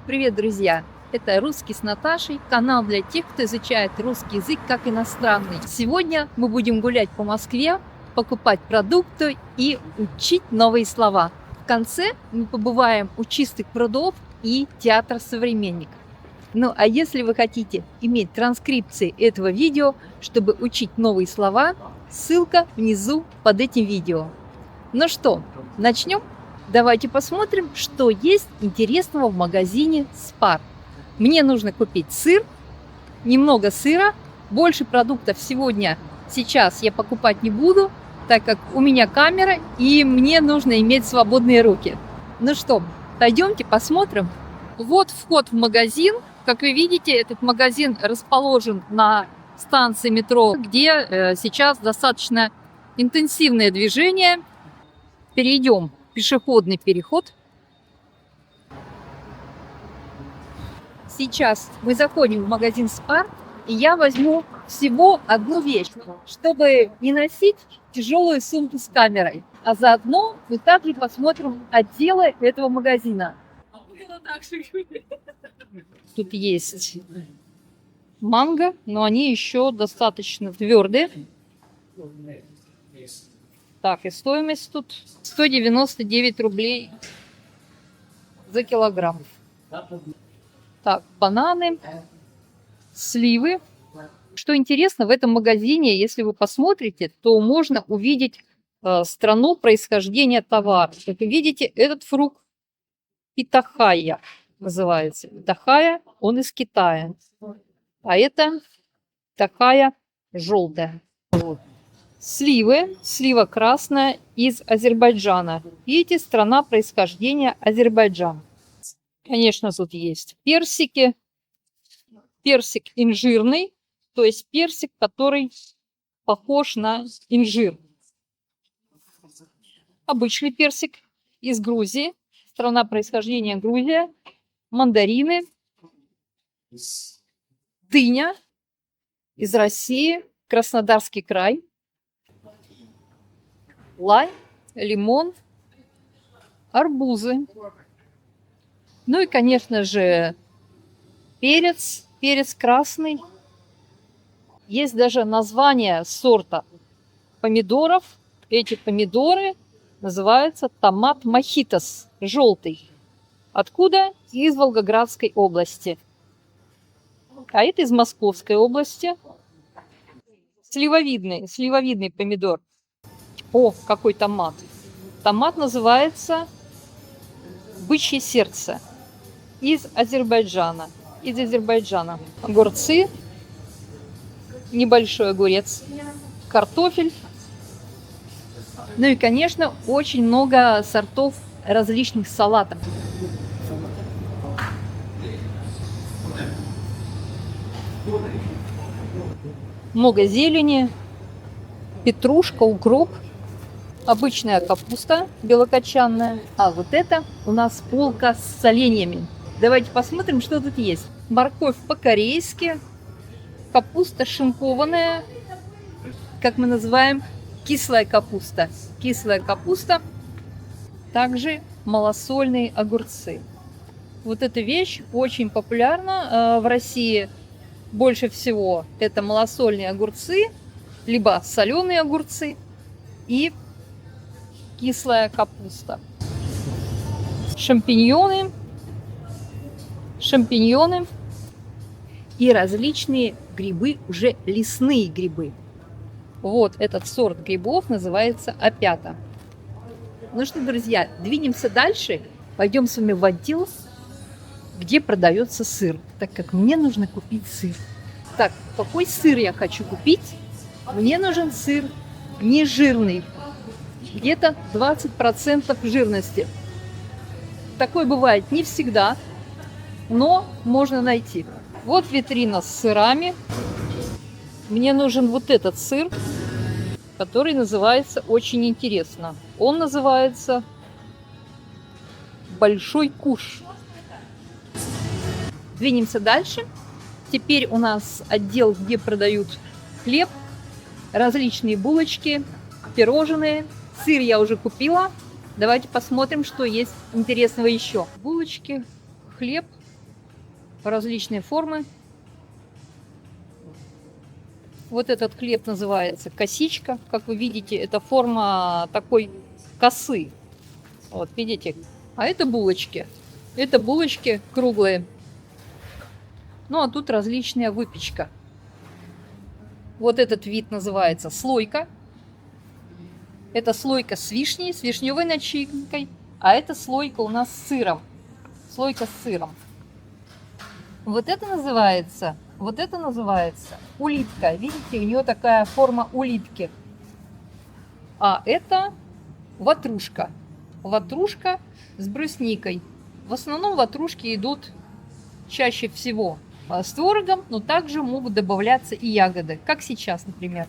Привет, друзья! Это «Русский с Наташей», канал для тех, кто изучает русский язык как иностранный. Сегодня мы будем гулять по Москве, покупать продукты и учить новые слова. В конце мы побываем у чистых прудов и театра «Современник». Ну а если вы хотите иметь транскрипции этого видео, чтобы учить новые слова, ссылка внизу под этим видео. Ну что, начнем? Давайте посмотрим, что есть интересного в магазине Spar. Мне нужно купить сыр, немного сыра, больше продуктов сейчас я покупать не буду, так как у меня камера и мне нужно иметь свободные руки. Ну что, пойдемте посмотрим. Вот вход в магазин. Как вы видите, этот магазин расположен на станции метро, где сейчас достаточно интенсивное движение. Перейдем пешеходный переход. Сейчас мы заходим в магазин Spar, и я возьму всего одну вещь, чтобы не носить тяжелую сумку с камерой. А заодно мы также посмотрим отделы этого магазина. Тут есть манго, но они еще достаточно твердые. Так, и стоимость тут 199 рублей за килограмм. Так, бананы, сливы. Что интересно, в этом магазине, если вы посмотрите, то можно увидеть страну происхождения товара. Как вы видите, этот фрукт питахайя называется. Питахайя, он из Китая. А это питахайя желтая. Вот. Сливы, слива красная из Азербайджана. Видите, страна происхождения Азербайджан. Конечно, тут есть персики. Персик инжирный, то есть персик, который похож на инжир. Обычный персик из Грузии. Страна происхождения Грузия. Мандарины. Дыня из России. Краснодарский край. Лайм, лимон, арбузы. Ну и, конечно же, перец красный. Есть даже название сорта помидоров. Эти помидоры называются томат мохитос, желтый. Откуда? Из Волгоградской области. А это из Московской области. Сливовидный помидор. О, какой томат! Томат называется бычье сердце из Азербайджана. Огурцы, небольшой огурец, картофель. Ну и, конечно, очень много сортов различных салатов. Много зелени, петрушка, укроп. Обычная капуста белокочанная. А вот это у нас полка с соленьями. Давайте посмотрим, что тут есть. Морковь по-корейски. Капуста шинкованная. Как мы называем, кислая капуста. Кислая капуста. Также малосольные огурцы. Вот эта вещь очень популярна в России. Больше всего это малосольные огурцы, либо соленые огурцы и кислая капуста. Шампиньоны и различные грибы, уже лесные грибы. Вот этот сорт грибов называется опята. Ну что, друзья, двинемся дальше. Пойдем с вами в отдел, где продается сыр, так как мне нужно купить сыр. Так, какой сыр я хочу купить? Мне нужен сыр нежирный. Где-то 20% жирности. Такой бывает не всегда, но можно найти. Вот витрина с сырами. Мне нужен вот этот сыр, который называется очень интересно. Он называется Большой Куш. Двинемся дальше. Теперь у нас отдел, где продают хлеб, различные булочки, пирожные. Сыр я уже купила. Давайте посмотрим, что есть интересного еще. Булочки, хлеб, различные формы. Вот этот хлеб называется косичка. Как вы видите, это форма такой косы. Вот, видите? А это булочки. Это булочки круглые. Ну, а тут различная выпечка. Вот этот вид называется слойка. Это слойка с вишней, с вишневой начинкой. А это слойка у нас с сыром. Слойка с сыром. Вот это называется улитка. Видите, у нее такая форма улитки. А это ватрушка. Ватрушка с брусникой. В основном ватрушки идут чаще всего с творогом, но также могут добавляться и ягоды, как сейчас, например.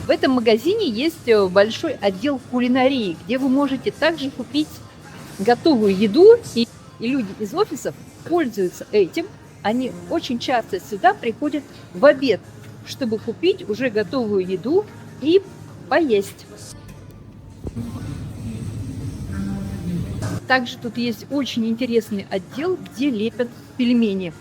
В этом магазине есть большой отдел кулинарии, где вы можете также купить готовую еду, и люди из офисов пользуются этим. Они очень часто сюда приходят в обед, чтобы купить уже готовую еду и поесть. Также тут есть очень интересный отдел, где лепят пельмени.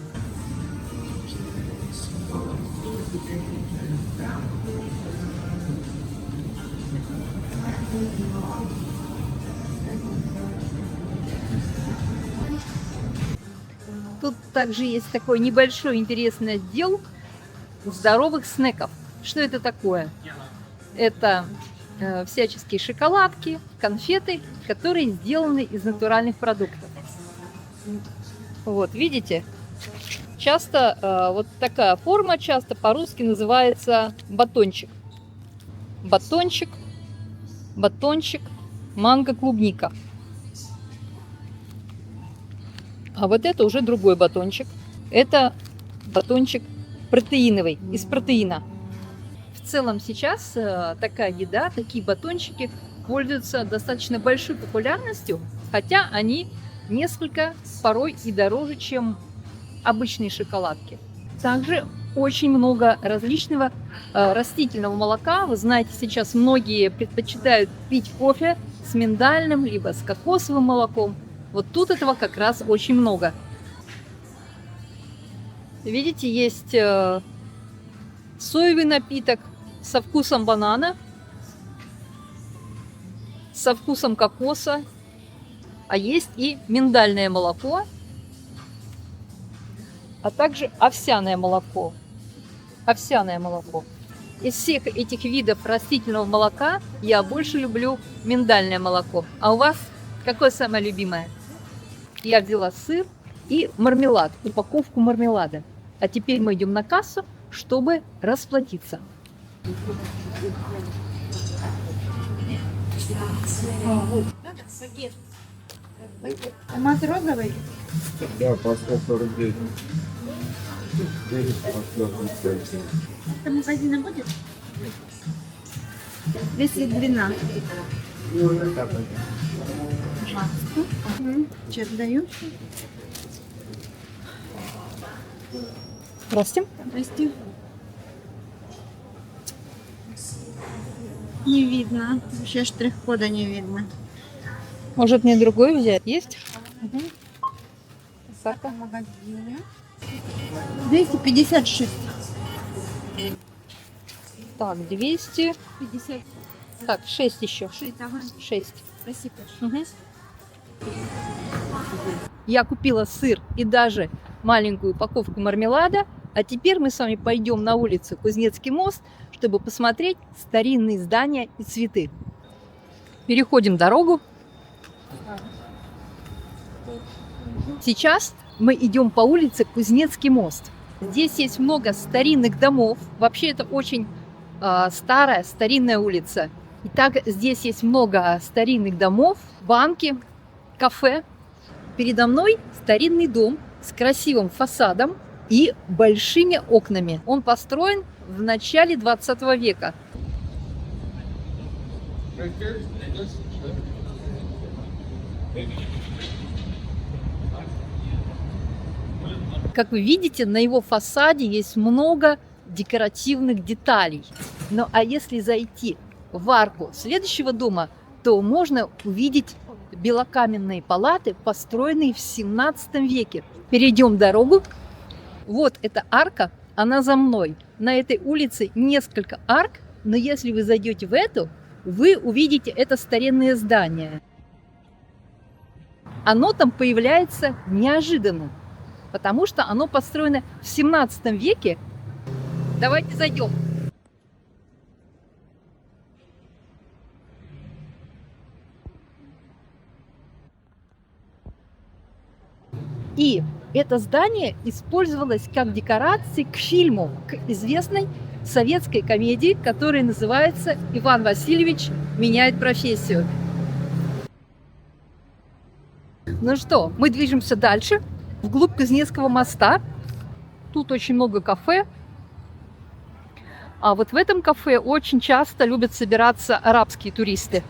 Тут также есть такой небольшой интересный отдел здоровых снеков. Что это такое? Это всяческие шоколадки, конфеты, которые сделаны из натуральных продуктов. Вот, видите? Часто вот такая форма, часто по-русски называется батончик. Батончик, батончик, манго-клубника. А вот это уже другой батончик. Это батончик протеиновый, из протеина. В целом сейчас такая еда, такие батончики пользуются достаточно большой популярностью, хотя они несколько порой и дороже, чем обычные шоколадки. Также очень много различного растительного молока. Вы знаете, сейчас многие предпочитают пить кофе с миндальным, либо с кокосовым молоком. Вот тут этого как раз очень много. Видите, есть соевый напиток со вкусом банана, со вкусом кокоса, а есть и миндальное молоко, а также овсяное молоко. Овсяное молоко. Из всех этих видов растительного молока я больше люблю миндальное молоко. А у вас какое самое любимое? Я взяла сыр и мармелад, упаковку мармелада. А теперь мы идем на кассу, чтобы расплатиться. Томат розовый? Да, по 100 рублей. Это магазина будет? 212. Чек даю. Здравствуйте. Здрасте. Не видно. Вообще штрих-кода не видно. Может, мне другой взять? Есть? В магазине. 256. Так, 200. 50. Так, 6 еще. 6, ага. 6. Спасибо. Я купила сыр и даже маленькую упаковку мармелада. А теперь мы с вами пойдем на улицу Кузнецкий мост, чтобы посмотреть старинные здания и цветы. Переходим дорогу. Сейчас мы идем по улице Кузнецкий мост. Здесь есть много старинных домов. Вообще это очень старая, старинная улица. Итак, здесь есть много старинных домов, банки, кафе. Передо мной старинный дом с красивым фасадом и большими окнами. Он построен в начале 20 века. Как вы видите, на его фасаде есть много декоративных деталей. А если зайти в арку следующего дома, то можно увидеть белокаменные палаты, построенные в 17 веке. Перейдем дорогу. Вот эта арка, она за мной. На этой улице несколько арк, но если вы зайдете в эту, вы увидите это старинное здание. Оно там появляется неожиданно, потому что оно построено в 17 веке. Давайте зайдем. И это здание использовалось как декорация к фильму, к известной советской комедии, которая называется «Иван Васильевич меняет профессию». Ну что, мы движемся дальше, вглубь Кузнецкого моста. Тут очень много кафе. А вот в этом кафе очень часто любят собираться арабские туристы.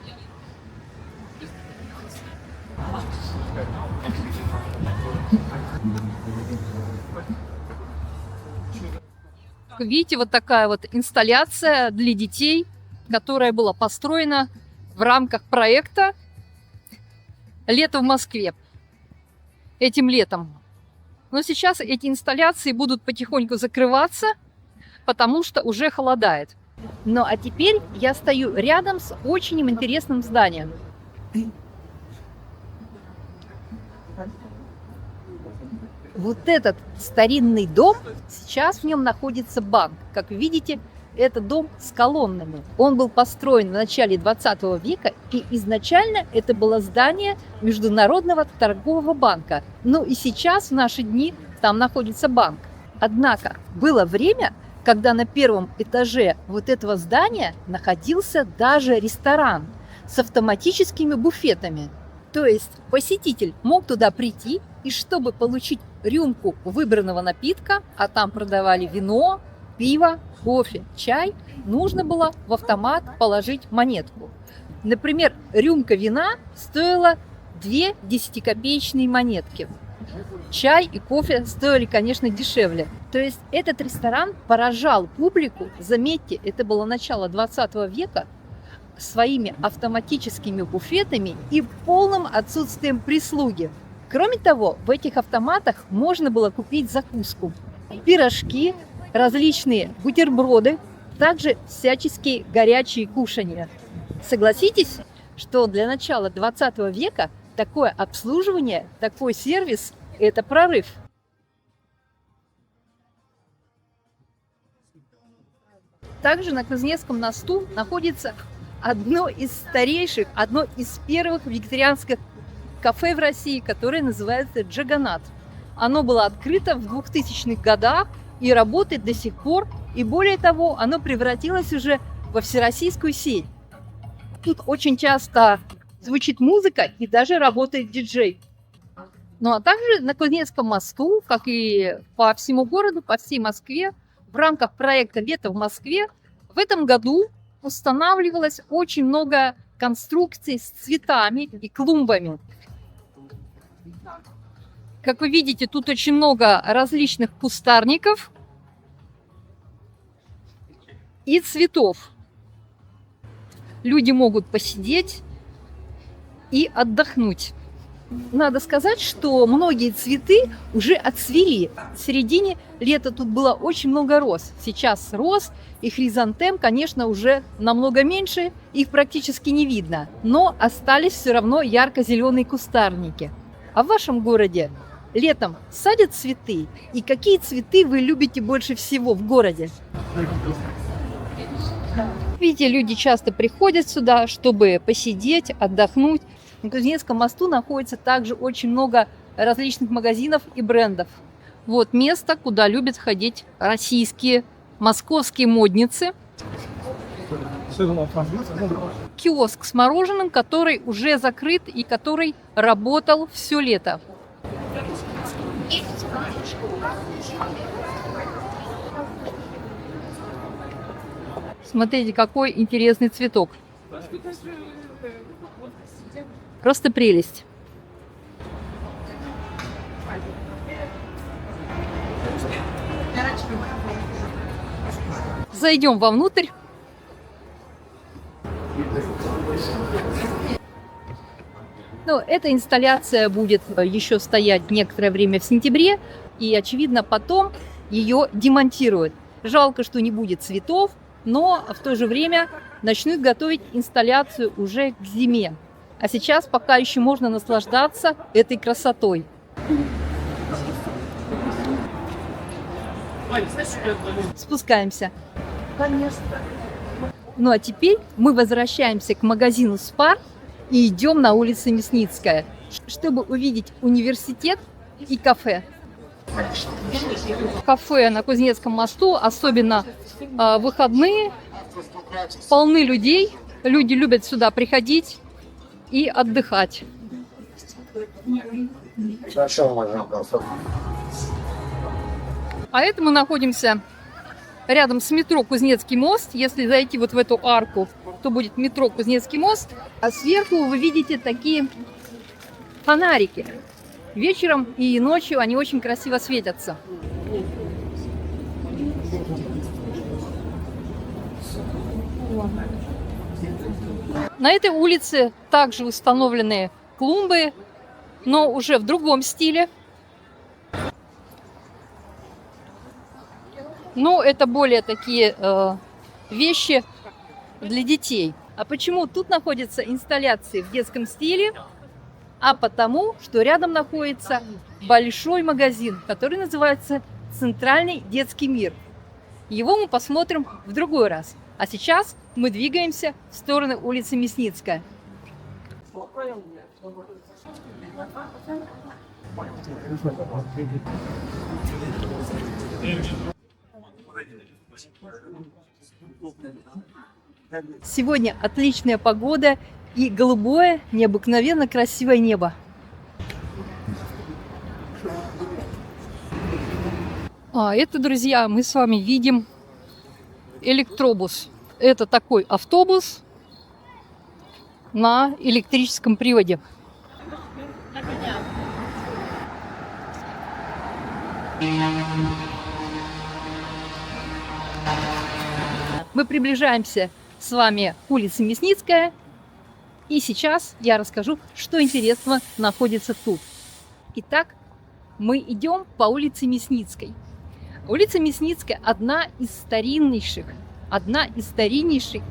Видите, вот такая вот инсталляция для детей, которая была построена в рамках проекта «Лето в Москве» этим летом. Но сейчас эти инсталляции будут потихоньку закрываться, потому что уже холодает. Ну а теперь я стою рядом с очень интересным зданием. Вот этот старинный дом, сейчас в нем находится банк. Как видите, это дом с колоннами. Он был построен в начале 20 века, и изначально это было здание Международного торгового банка. Ну и сейчас, в наши дни, там находится банк. Однако было время, когда на первом этаже вот этого здания находился даже ресторан с автоматическими буфетами. То есть посетитель мог туда прийти, и чтобы получить рюмку выбранного напитка, а там продавали вино, пиво, кофе, чай, нужно было в автомат положить монетку. Например, рюмка вина стоила 2 10-копеечные монетки. Чай и кофе стоили, конечно, дешевле. То есть этот ресторан поражал публику, заметьте, это было начало 20 века, своими автоматическими буфетами и полным отсутствием прислуги. Кроме того, в этих автоматах можно было купить закуску, пирожки, различные бутерброды, также всяческие горячие кушанья. Согласитесь, что для начала 20 века такое обслуживание, такой сервис – это прорыв. Также на Кузнецком мосту находится одно из старейших, одно из первых вегетарианских кафе в России, которое называется «Джаганат». Оно было открыто в 2000-х годах и работает до сих пор. И более того, оно превратилось уже во всероссийскую сеть. Тут очень часто звучит музыка и даже работает диджей. Ну а также на Кузнецком мосту, как и по всему городу, по всей Москве, в рамках проекта «Лето в Москве» в этом году устанавливалось очень много конструкций с цветами и клумбами. Как вы видите, тут очень много различных кустарников и цветов. Люди могут посидеть и отдохнуть. Надо сказать, что многие цветы уже отцвели. В середине лета тут было очень много роз. Сейчас роз и хризантем, конечно, уже намного меньше, их практически не видно. Но остались все равно ярко-зеленые кустарники. А в вашем городе летом садят цветы? И какие цветы вы любите больше всего в городе? Видите, люди часто приходят сюда, чтобы посидеть, отдохнуть. На Кузнецком мосту находится также очень много различных магазинов и брендов. Вот место, куда любят ходить российские, московские модницы. Киоск с мороженым, который уже закрыт и который работал все лето. Смотрите, какой интересный цветок. Просто прелесть. Зайдем вовнутрь. Но эта инсталляция будет еще стоять некоторое время в сентябре, и, очевидно, потом ее демонтируют. Жалко, что не будет цветов, но в то же время начнут готовить инсталляцию уже к зиме. А сейчас пока еще можно наслаждаться этой красотой. Спускаемся. Ну а теперь мы возвращаемся к магазину Spar и идем на улицу Мясницкая, чтобы увидеть университет и кафе. Кафе на Кузнецком мосту, особенно выходные, полны людей. Люди любят сюда приходить и отдыхать. А это мы находимся рядом с метро Кузнецкий мост. Если зайти вот в эту арку, то будет метро Кузнецкий мост. А сверху вы видите такие фонарики. Вечером и ночью они очень красиво светятся. На этой улице также установлены клумбы, но уже в другом стиле. Но это более такие вещи для детей. А почему тут находятся инсталляции в детском стиле? А потому, что рядом находится большой магазин, который называется «Центральный детский мир». Его мы посмотрим в другой раз. А сейчас мы двигаемся в сторону улицы Мясницкая. Сегодня отличная погода и голубое, необыкновенно красивое небо. А это, друзья, мы с вами видим электробус. Это такой автобус на электрическом приводе. Мы приближаемся с вами к улице Мясницкая. И сейчас я расскажу, что интересного находится тут. Итак, мы идем по улице Мясницкой. Улица Мясницкая одна из стариннейших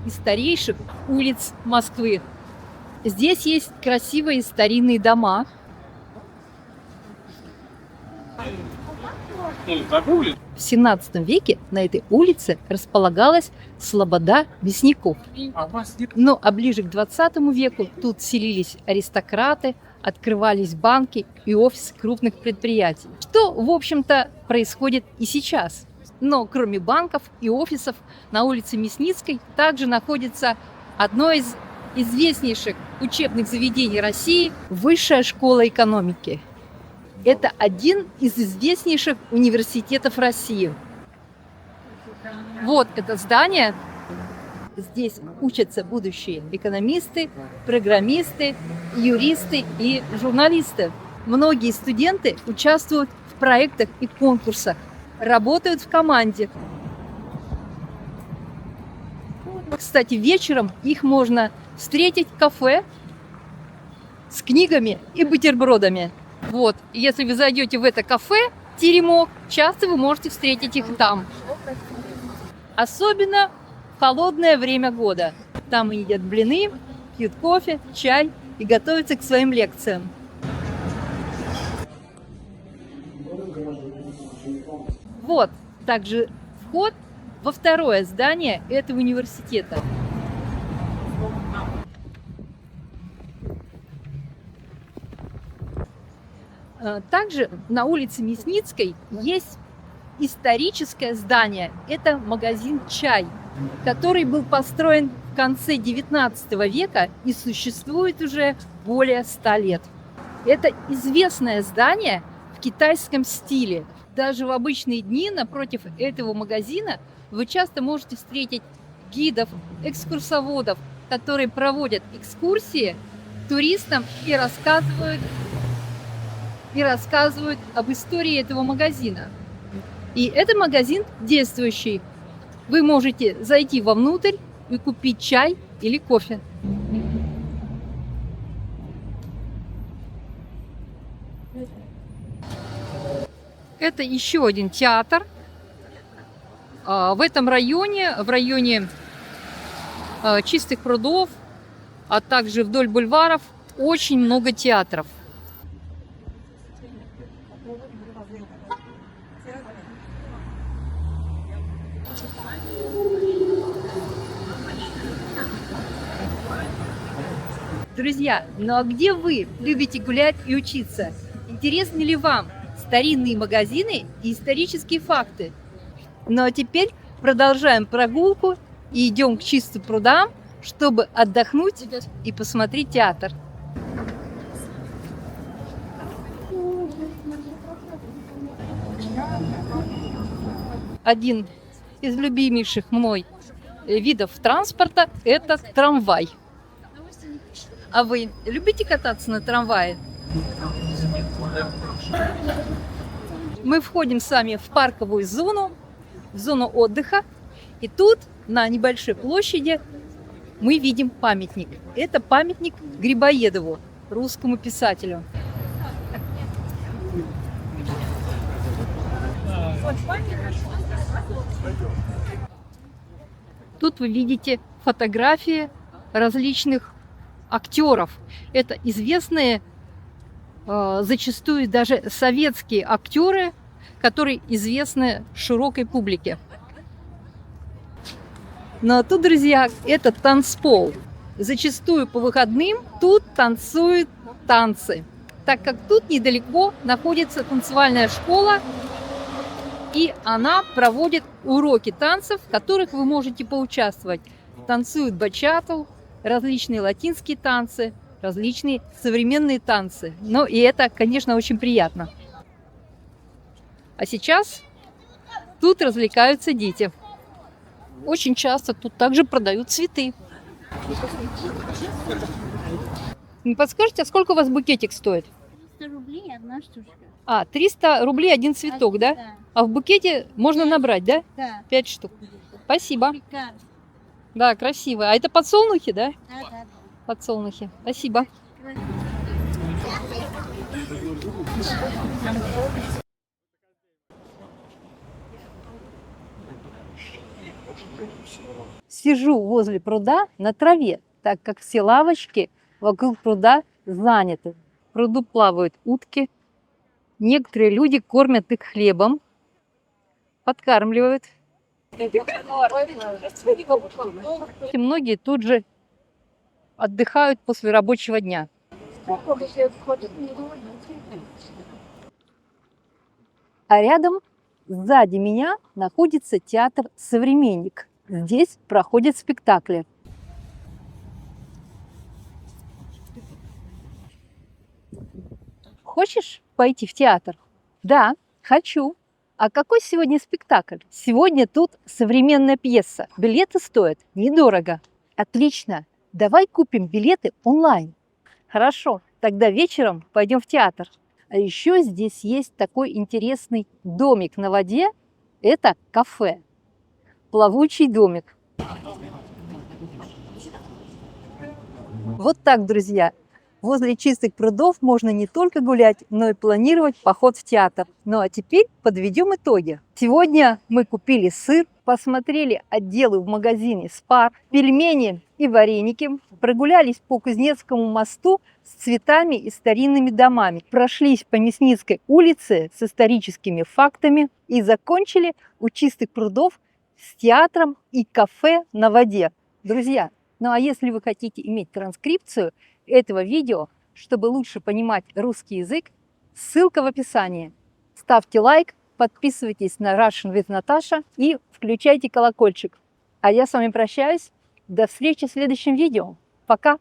и старейших улиц Москвы. Здесь есть красивые старинные дома. В 17 веке на этой улице располагалась слобода мясников. Ну а ближе к 20 веку тут селились аристократы, открывались банки и офисы крупных предприятий. Что, в общем-то, происходит и сейчас. Но кроме банков и офисов на улице Мясницкой также находится одно из известнейших учебных заведений России – Высшая школа экономики. Это один из известнейших университетов России. Вот это здание. Здесь учатся будущие экономисты, программисты, юристы и журналисты. Многие студенты участвуют в проектах и конкурсах, работают в команде. Кстати, вечером их можно встретить в кафе с книгами и бутербродами. Вот, если вы зайдете в это кафе, теремок, часто вы можете встретить их там. Особенно в холодное время года. Там едят блины, пьют кофе, чай и готовятся к своим лекциям. Вот также вход во второе здание этого университета. Также на улице Мясницкой есть историческое здание. Это магазин «Чай», который был построен в конце 19 века и существует уже более 100 лет. Это известное здание в китайском стиле. Даже в обычные дни напротив этого магазина вы часто можете встретить гидов, экскурсоводов, которые проводят экскурсии туристам и рассказывают об истории этого магазина. И это магазин действующий. Вы можете зайти вовнутрь и купить чай или кофе. Это еще один театр. В этом районе, в районе Чистых прудов, а также вдоль бульваров, очень много театров. Друзья, ну а где вы любите гулять и учиться? Интересны ли вам старинные магазины и исторические факты? Ну а теперь продолжаем прогулку и идем к Чистым прудам, чтобы отдохнуть и посмотреть театр. Один из любимейших мной видов транспорта – это трамвай. А вы любите кататься на трамвае? Мы входим с вами в парковую зону, в зону отдыха. И тут, на небольшой площади, мы видим памятник. Это памятник Грибоедову, русскому писателю. Тут вы видите фотографии различных актеров. Это известные, зачастую даже советские актеры, которые известны широкой публике. Ну а тут, друзья, это танцпол. Зачастую по выходным тут танцуют танцы, так как тут недалеко находится танцевальная школа, и она проводит уроки танцев, в которых вы можете поучаствовать. Танцуют бачату, различные латинские танцы, различные современные танцы. Ну и это, конечно, очень приятно. А сейчас тут развлекаются дети. Очень часто тут также продают цветы. Не подскажете, а сколько у вас букетик стоит? 300 рублей одна штучка. 300 рублей один цветок, да? Да. А в букете можно набрать, да? Да. 5 штук. Спасибо. Прекрасно. Да, красиво. А это подсолнухи, да? Да. Подсолнухи. Спасибо. Сижу возле пруда на траве, так как все лавочки вокруг пруда заняты. В пруду плавают утки. Некоторые люди кормят их хлебом, подкармливают. И многие тут же отдыхают после рабочего дня. А рядом, сзади меня, находится театр «Современник». Здесь проходят спектакли. Хочешь пойти в театр? Да, хочу. А какой сегодня спектакль? Сегодня тут современная пьеса. Билеты стоят недорого. Отлично. Давай купим билеты онлайн. Хорошо, тогда вечером пойдем в театр. А еще здесь есть такой интересный домик на воде. Это кафе. Плавучий домик. Вот так, друзья. Возле Чистых прудов можно не только гулять, но и планировать поход в театр. Ну а теперь подведем итоги. Сегодня мы купили сыр, посмотрели отделы в магазине «Спар», пельмени и вареники, прогулялись по Кузнецкому мосту с цветами и старинными домами, прошлись по Мясницкой улице с историческими фактами и закончили у Чистых прудов с театром и кафе на воде. Друзья, ну а если вы хотите иметь транскрипцию этого видео, чтобы лучше понимать русский язык, ссылка в описании. Ставьте лайк, подписывайтесь на Russian with Natasha и включайте колокольчик. А я с вами прощаюсь. До встречи в следующем видео. Пока!